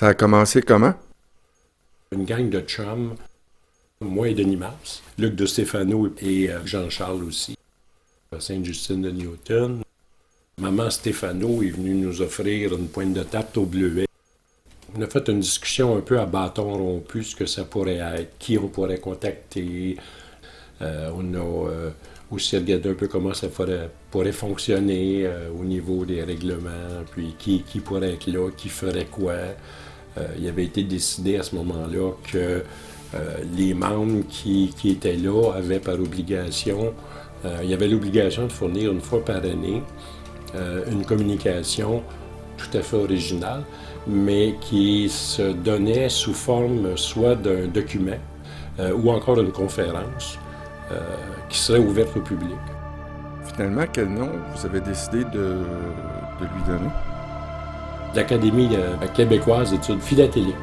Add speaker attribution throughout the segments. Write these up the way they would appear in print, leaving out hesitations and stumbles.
Speaker 1: Ça a commencé comment?
Speaker 2: Une gang de chums, moi et Denis Mars, Luc de Stefano et Jean-Charles aussi. Sainte-Justine de Newton. Maman Stefano est venue nous offrir une pointe de tarte au bleuet. On a fait une discussion un peu à bâton rompu, ce que ça pourrait être, qui on pourrait contacter. On a aussi regardé un peu comment ça pourrait fonctionner au niveau des règlements, puis qui pourrait être là, qui ferait quoi. Il avait été décidé à ce moment-là que les membres qui étaient là avaient par obligation, il y avait l'obligation de fournir une fois par année une communication tout à fait originale, mais qui se donnait sous forme soit d'un document ou encore d'une conférence qui serait ouverte au public.
Speaker 1: Finalement, quel nom vous avez décidé de lui donner?
Speaker 2: L'Académie québécoise d'études philatéliques.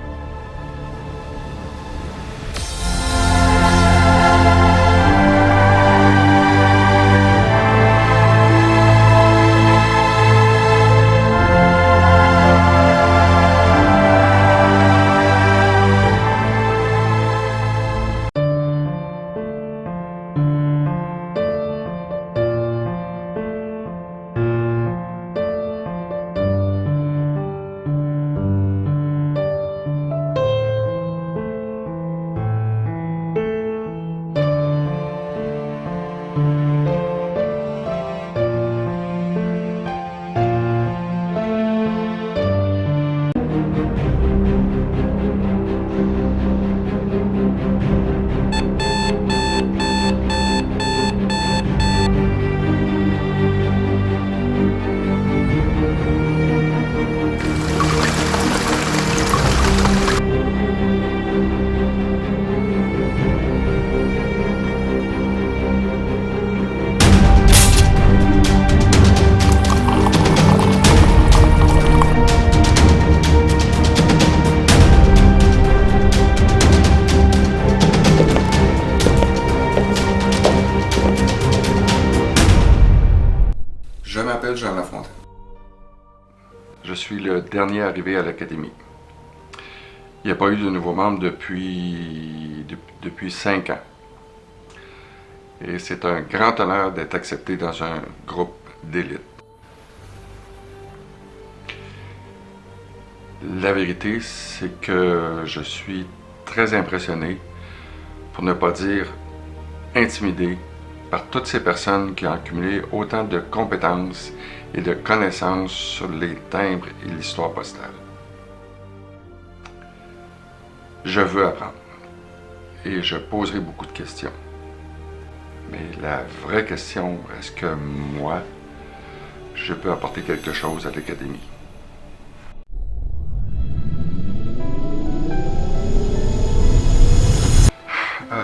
Speaker 3: Je m'appelle Jean Lafontaine. Je suis le dernier arrivé à l'Académie. Il n'y a pas eu de nouveaux membres depuis 5 ans. Et c'est un grand honneur d'être accepté dans un groupe d'élite. La vérité, c'est que je suis très impressionné, pour ne pas dire intimidé, par toutes ces personnes qui ont accumulé autant de compétences et de connaissances sur les timbres et l'histoire postale. Je veux apprendre et je poserai beaucoup de questions. Mais la vraie question, est-ce que moi, je peux apporter quelque chose à l'Académie?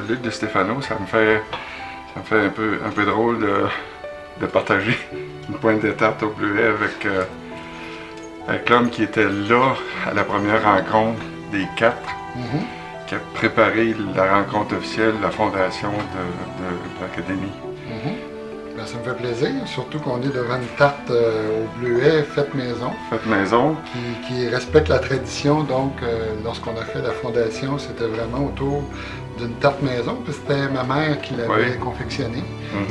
Speaker 3: Luc de Stefano, ça me fait un peu drôle de partager une pointe de tarte au bleuet avec l'homme qui était là à la première rencontre des 4, qui a préparé la rencontre officielle, la fondation de l'Académie.
Speaker 4: Ben, ça me fait plaisir, surtout qu'on est devant une tarte au bleuet faite maison.
Speaker 3: Faite maison.
Speaker 4: Qui respecte la tradition. Donc, lorsqu'on a fait la fondation, c'était vraiment autour d'une tarte maison. Puis c'était ma mère qui l'avait confectionnée.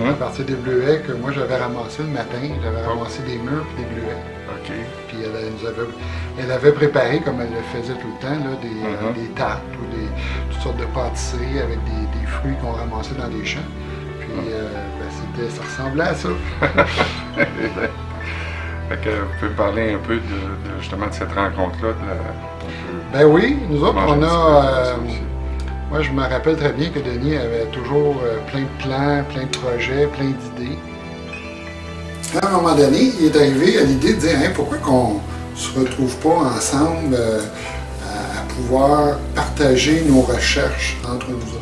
Speaker 4: À partir des bleuets que moi j'avais ramassés le matin. J'avais ramassé des mûres et des bleuets. Puis elle avait préparé, comme elle le faisait tout le temps, là, des tartes ou toutes sortes de pâtisseries avec des fruits qu'on ramassait dans les champs. Puis ça ressemblait à ça.
Speaker 3: Fait que vous pouvez me parler un peu justement de cette rencontre-là?
Speaker 4: Ben oui, nous autres, on a... moi, je me rappelle très bien que Denis avait toujours plein de plans, plein de projets, plein d'idées. À un moment donné, il est arrivé à l'idée de dire pourquoi qu'on ne se retrouve pas ensemble à pouvoir partager nos recherches entre nous autres.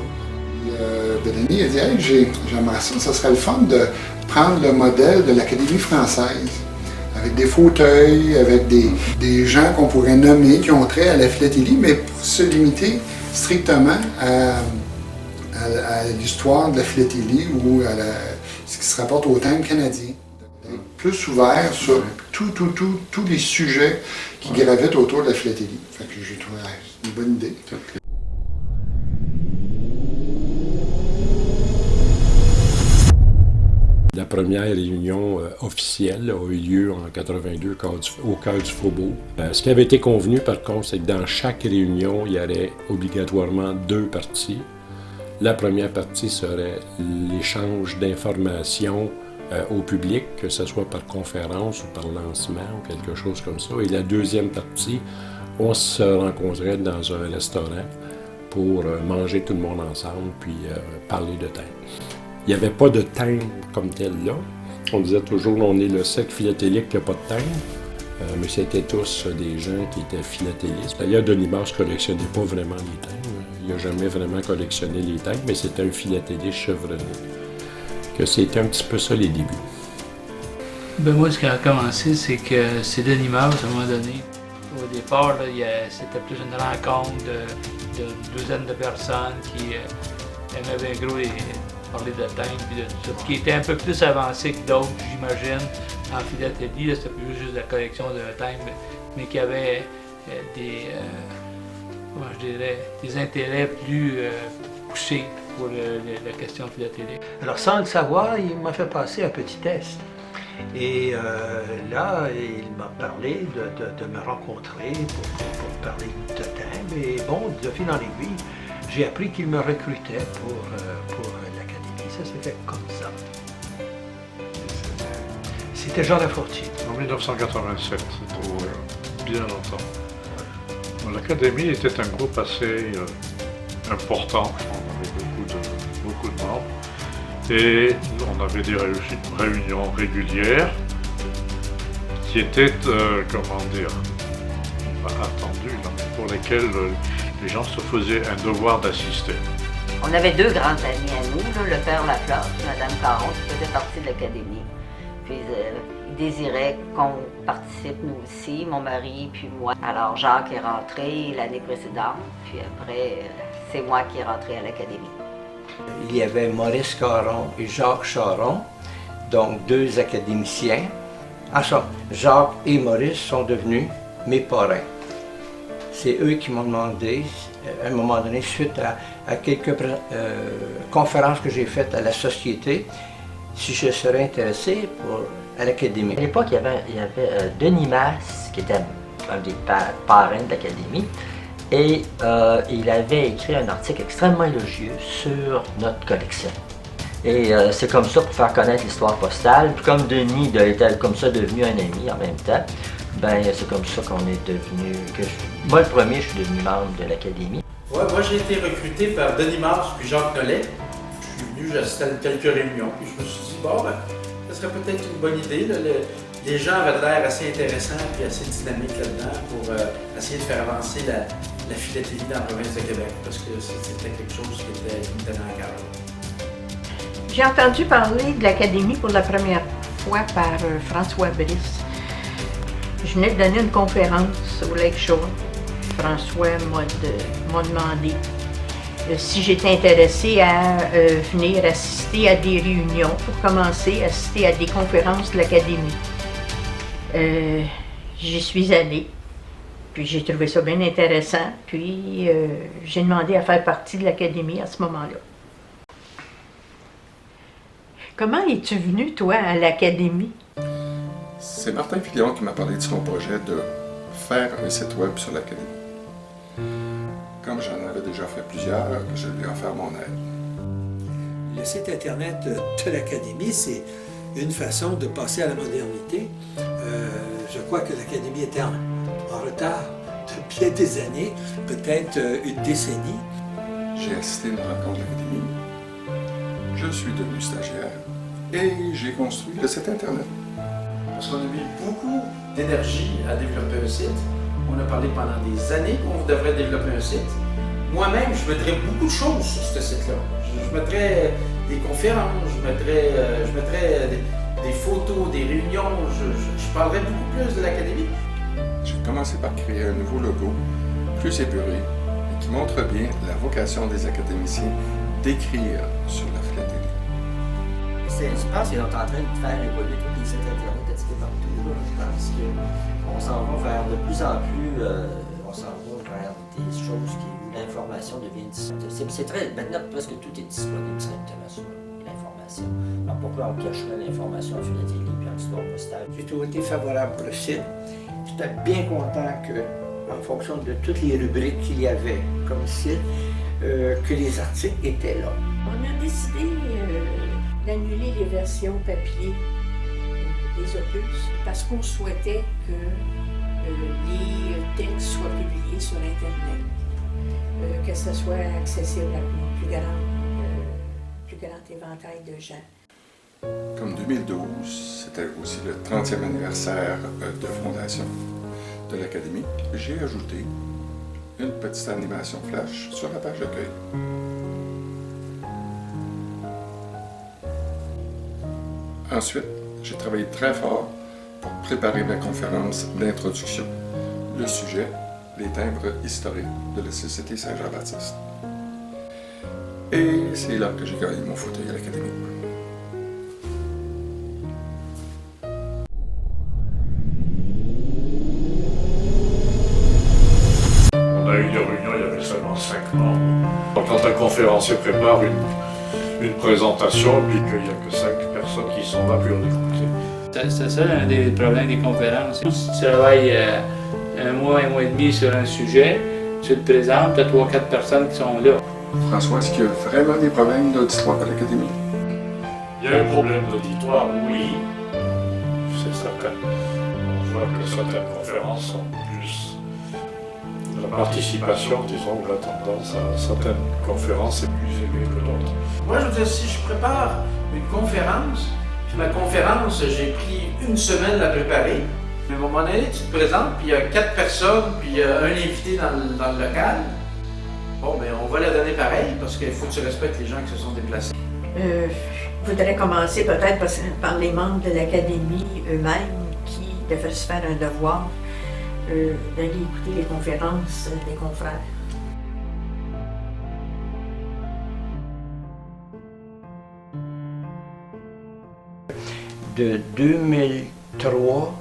Speaker 4: Denis a dit j'aimerais ça serait le fun de prendre le modèle de l'Académie française, avec des fauteuils, avec des gens qu'on pourrait nommer qui ont trait à la philatélie, mais pas se limiter strictement à l'histoire de la philatélie ou à ce qui se rapporte au thème canadien. Plus ouvert sur tous les sujets qui gravitent autour de la philatélie. Fait que j'ai trouvé une bonne idée.
Speaker 2: La première réunion officielle a eu lieu en 82 au cœur du Faubourg. Ce qui avait été convenu, par contre, c'est que dans chaque réunion, il y aurait obligatoirement 2 parties. La première partie serait l'échange d'informations au public, que ce soit par conférence ou par lancement ou quelque chose comme ça. Et la deuxième partie, on se rencontrait dans un restaurant pour manger tout le monde ensemble puis parler de thème. Il n'y avait pas de thème comme tel là. On disait toujours on est le cercle philatélique qui n'a pas de thème. Mais c'était tous des gens qui étaient philatélistes. D'ailleurs, Denis Mars ne collectionnait pas vraiment les thèmes. Il n'a jamais vraiment collectionné les thèmes, mais c'était un philatéliste chevronné. Que c'était un petit peu ça les débuts.
Speaker 5: Ben moi, ce qui a commencé, c'est que c'est Denis Mars, à un moment donné. Au départ, là, c'était plus une rencontre d'une douzaine de personnes qui aimaient bien gros parler de thèmes puis de tout ça, qui était un peu plus avancé que d'autres, j'imagine, en philatélie. Là, c'était plus juste la collection de thèmes, mais qui avait des intérêts plus poussés pour la question philatélique.
Speaker 6: Alors, sans le savoir, il m'a fait passer un petit test. Et là, il m'a parlé de me rencontrer pour parler de thème. Et bon, de fil en aiguille, j'ai appris qu'il me recrutait pour l'Académie. Ça s'est fait comme ça. C'était Jean Lafortier.
Speaker 7: En 1987, c'est bien longtemps. L'Académie était un groupe assez important. On avait beaucoup de membres. Et on avait des réunions régulières qui étaient, attendues, pour lesquelles les gens se faisaient un devoir d'assister.
Speaker 8: On avait 2 grands amis à nous, là, le père Lafleur et Mme Caron, qui faisaient partie de l'Académie. Puis ils désiraient qu'on participe nous aussi, mon mari puis moi. Alors Jacques est rentré l'année précédente, puis après c'est moi qui est rentré à l'Académie.
Speaker 6: Il y avait Maurice Caron et Jacques Charon, donc 2 académiciens. Jacques et Maurice sont devenus mes parrains. C'est eux qui m'ont demandé, à un moment donné, suite à quelques conférences que j'ai faites à la Société, si je serais intéressé à l'Académie.
Speaker 9: À l'époque, il y avait Denis Mars, qui était un des parrains de l'Académie, et il avait écrit un article extrêmement élogieux sur notre collection. Et c'est comme ça, pour faire connaître l'histoire postale. Puis comme Denis était comme ça devenu un ami en même temps, ben c'est comme ça qu'on est devenu... Moi, le premier, je suis devenu membre de l'Académie.
Speaker 10: Ouais, moi, j'ai été recruté par Denis Mars puis Jacques Nollet. Je suis venu, j'assistais à quelques réunions, puis je me suis dit, bon, ben, ça serait peut-être une bonne idée. Là, les gens avaient l'air assez intéressants et assez dynamiques là-dedans pour essayer de faire avancer la philatélie dans la province de Québec, parce que c'était quelque chose qui me tenait à cœur.
Speaker 11: J'ai entendu parler de l'Académie pour la première fois par François Brice. Je venais de donner une conférence au Lake Shore. François m'a demandé si j'étais intéressée à venir assister à des réunions pour commencer à assister à des conférences de l'Académie. J'y suis allée, puis j'ai trouvé ça bien intéressant, puis j'ai demandé à faire partie de l'Académie à ce moment-là. Comment es-tu venu, toi, à l'Académie?
Speaker 1: C'est Martin Filion qui m'a parlé de son projet de faire un site web sur l'Académie. Comme j'en avais déjà fait plusieurs, je lui ai offert mon aide.
Speaker 6: Le site Internet de l'Académie, c'est une façon de passer à la modernité. Je crois que l'Académie était en retard depuis bien des années, peut-être une décennie.
Speaker 1: J'ai assisté à une rencontre de l'Académie. Je suis devenu stagiaire et j'ai construit le site Internet.
Speaker 10: Parce qu'on a mis beaucoup d'énergie à développer un site. On a parlé pendant des années qu'on devrait développer un site. Moi-même, je mettrais beaucoup de choses sur ce site-là. Je mettrais des conférences, je mettrais des photos, des réunions. Je parlerais beaucoup plus de l'Académie.
Speaker 1: J'ai commencé par créer un nouveau logo, plus épuré, et qui montre bien la vocation des académiciens d'écrire sur la philatélie.
Speaker 9: Je pense qu'ils sont en train de faire évoluer tous les sites internet un petit peu partout. Là. Je pense qu'on s'en va vers de plus en plus, on s'en va vers des choses où l'information devient disponible. C'est très, maintenant presque tout est disponible sur Internet, sur l'information. Alors pourquoi on cacherait l'information en philatélie et en histoire postale?
Speaker 6: J'ai toujours été favorable pour le site. J'étais bien content que, en fonction de toutes les rubriques qu'il y avait comme site, que les articles étaient là.
Speaker 11: On a décidé d'annuler les versions papier des opus parce qu'on souhaitait que les textes soient publiés sur Internet, que ce soit accessible à un plus grand éventail de gens.
Speaker 1: Comme 2012, c'était aussi le 30e anniversaire de fondation de l'Académie, j'ai ajouté une petite animation flash sur la page d'accueil. Ensuite, j'ai travaillé très fort pour préparer ma conférence d'introduction. Le sujet, les timbres historiques de la Société Saint-Jean-Baptiste. Et c'est là que j'ai gagné mon fauteuil à l'Académie.
Speaker 7: On a eu des réunions, il y avait seulement 5 membres. Donc quand un conférencier prépare une présentation, puis qu'il n'y a que 5 personnes qui sont là, puis on écoute.
Speaker 5: C'est ça un des problèmes des conférences. Si tu travailles un mois et demi sur un sujet, tu te présentes, tu as 3-4 personnes qui sont là.
Speaker 1: François, est-ce qu'il y a vraiment des problèmes d'auditoire à l'Académie?
Speaker 7: Il y a un problème d'auditoire, oui, c'est certain. On voit que certaines conférences sont plus... La participation, disons, ou la tendance à certaines conférences est plus élevée que d'autres.
Speaker 10: Moi, je veux dire, si je prépare une conférence, puis ma conférence, j'ai pris une semaine à la préparer. À un moment donné, tu te présentes, puis il y a 4 personnes, puis il y a un invité dans le local. Bon, bien, on va la donner pareil, parce qu'il faut que tu respectes les gens qui se sont déplacés.
Speaker 11: Je voudrais commencer peut-être par les membres de l'Académie eux-mêmes qui devraient se faire un devoir d'aller écouter les conférences des confrères.
Speaker 6: De 2003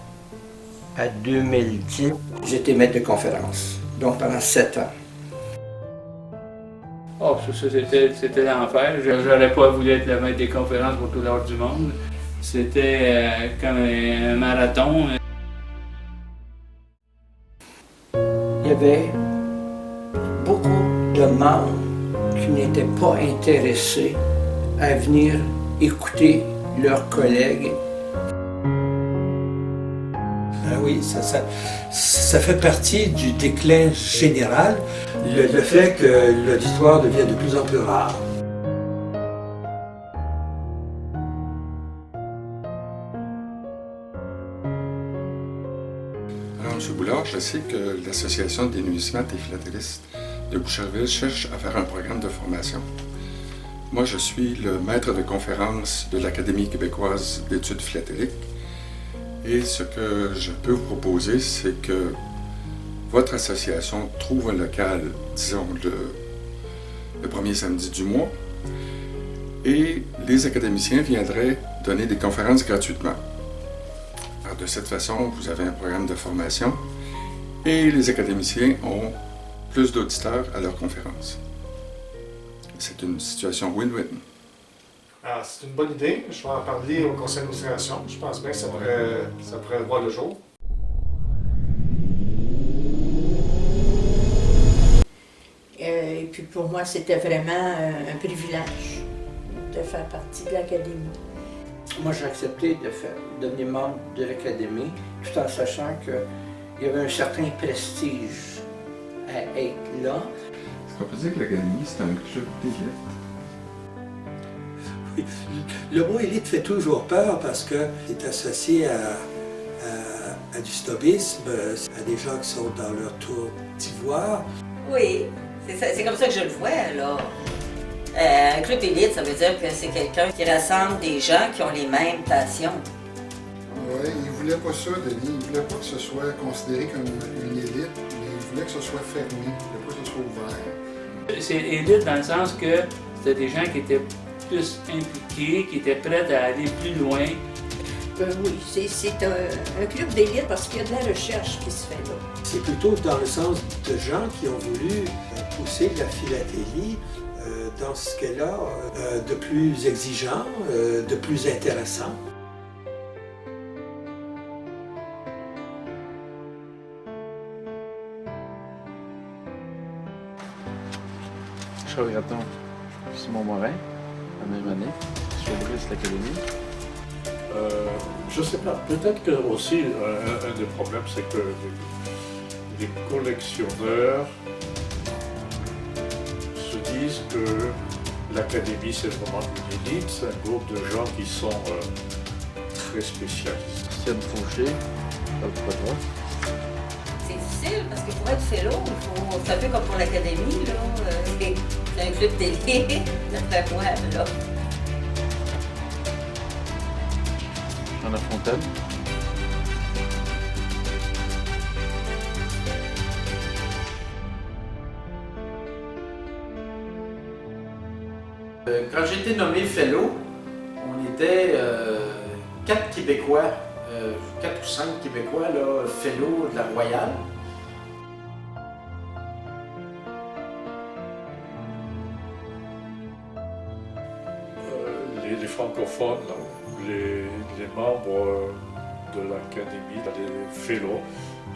Speaker 6: à 2010, j'étais maître de conférence, donc pendant 7 ans.
Speaker 5: Oh, ça c'était l'enfer. J'aurais pas voulu être le maître des conférences pour tout l'ordre du monde. C'était comme un marathon.
Speaker 6: Il y avait beaucoup de membres qui n'étaient pas intéressés à venir écouter leurs collègues. Ah oui, ça fait partie du déclin général, le fait que l'auditoire devient de plus en plus rare.
Speaker 1: Alors, M. Boulard, je sais que l'Association des numismates et philatélistes de Boucherville cherche à faire un programme de formation. Moi, je suis le maître de conférence de l'Académie québécoise d'études philatéliques. Et ce que je peux vous proposer, c'est que votre association trouve un local, disons, le premier samedi du mois, et les académiciens viendraient donner des conférences gratuitement. Alors, de cette façon, vous avez un programme de formation, et les académiciens ont plus d'auditeurs à leurs conférences. C'est une situation win-win.
Speaker 12: Ah, c'est une bonne idée. Je vais en parler au conseil d'administration. Je pense bien que ça pourrait voir le jour.
Speaker 11: Et puis pour moi, c'était vraiment un privilège de faire partie de l'Académie.
Speaker 6: Moi, j'ai accepté de devenir membre de l'Académie, tout en sachant qu'il y avait un certain prestige à être là.
Speaker 1: Est-ce qu'on peut dire que l'Académie, c'est un club d'élite?
Speaker 6: Oui. Le mot élite fait toujours peur parce que c'est associé à du snobisme, à des gens qui sont dans leur tour d'ivoire.
Speaker 8: Oui, c'est comme ça que je le vois, là. Un club élite, ça veut dire que c'est quelqu'un qui rassemble des gens qui ont les mêmes passions.
Speaker 4: Oui, il ne voulait pas ça, Denis. Il ne voulait pas que ce soit considéré comme une élite, mais il voulait que ce soit fermé, il ne voulait pas que ce soit ouvert.
Speaker 5: C'est élite dans le sens que c'était des gens qui étaient plus impliquée, qui était prête à aller plus loin.
Speaker 11: Oui, c'est un club d'élite parce qu'il y a de la recherche qui se fait là.
Speaker 13: C'est plutôt dans le sens de gens qui ont voulu pousser la philatélie dans ce qu'elle a de plus exigeant, de plus intéressant.
Speaker 10: Charles Gratton, Simon Morin, la même année, sur Brice l'Académie.
Speaker 7: Je ne sais pas, peut-être que aussi un des problèmes, c'est que les collectionneurs se disent que l'Académie, c'est vraiment une élite, c'est un groupe de gens qui sont très spécialisés.
Speaker 10: Christiane Fauché, pas droit.
Speaker 8: C'est difficile parce que pour être fellow, c'est un peu comme pour l'académie, là. C'est un club d'élite, d'après moi, là.
Speaker 10: Jean Lafontaine. Quand j'ai été nommé fellow, on était 4 Québécois, 4 ou 5 Québécois, là, fellow de la Royale.
Speaker 7: Les francophones, les membres de l'Académie, les fellows,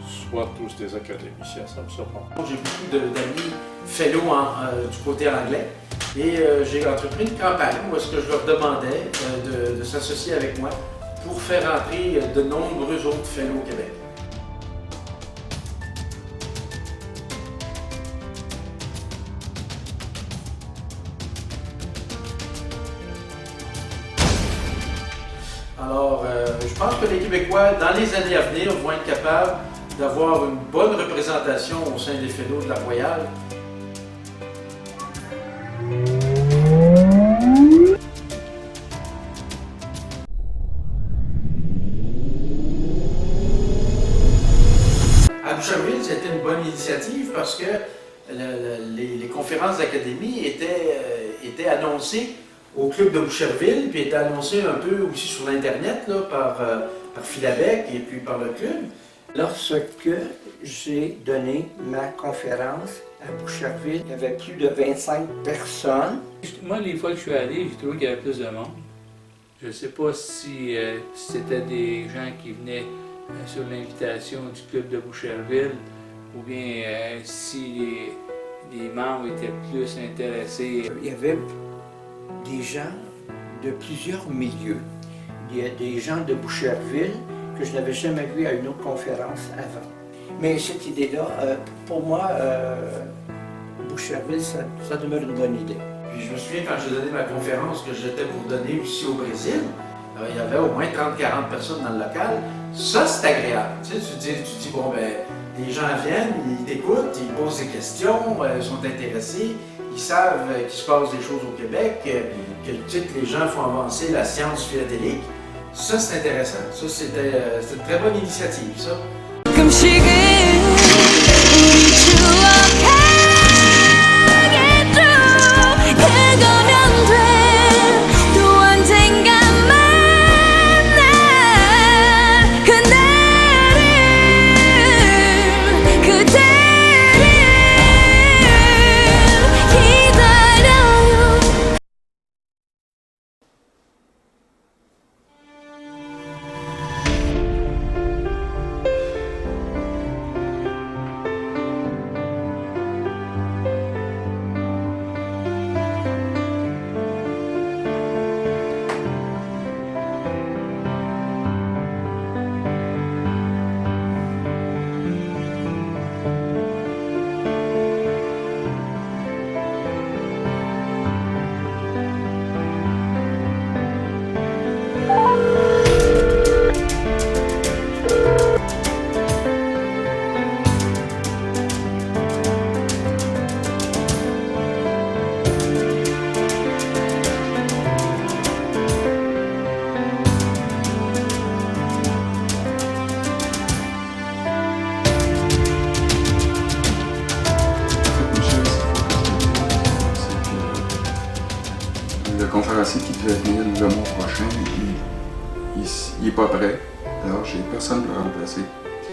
Speaker 7: soient tous des académiciens, ça me surprend.
Speaker 10: J'ai beaucoup d'amis fellow du côté anglais et j'ai entrepris une campagne où est-ce que je leur demandais de s'associer avec moi pour faire entrer de nombreux autres fellows au Québec. Alors, je pense que les Québécois, dans les années à venir, vont être capables d'avoir une bonne représentation au sein des fellows de la Royale. À Boucherville, c'était une bonne initiative parce que les conférences d'académie étaient annoncées au club de Boucherville, puis étaient annoncées un peu aussi sur l'Internet là, par Philabec et puis par le club.
Speaker 6: Lorsque j'ai donné ma conférence à Boucherville, il y avait plus de 25 personnes.
Speaker 5: Moi, les fois que je suis allé, j'ai trouvé qu'il y avait plus de monde. Je ne sais pas si c'était des gens qui venaient sur l'invitation du club de Boucherville ou bien si les membres étaient plus intéressés.
Speaker 6: Il y avait des gens de plusieurs milieux. Il y a des gens de Boucherville que je n'avais jamais vu à une autre conférence avant. Mais cette idée-là, pour moi, Boucherville, ça demeure une bonne idée.
Speaker 10: Puis je me souviens quand j'ai donné ma conférence que j'étais pour donner aussi au Brésil, il y avait au moins 30-40 personnes dans le local. Ça, c'est agréable. Tu sais, tu dis, bon, ben, les gens viennent, ils t'écoutent, ils posent des questions, ils sont intéressés, ils savent qu'il se passe des choses au Québec, que les gens font avancer la science philatélique. Ça, c'est intéressant. Ça, c'était une très bonne initiative, ça.
Speaker 1: pensé qu'il devait venir le mois prochain. Il n'est pas prêt. Alors, j'ai personne pour le remplacer.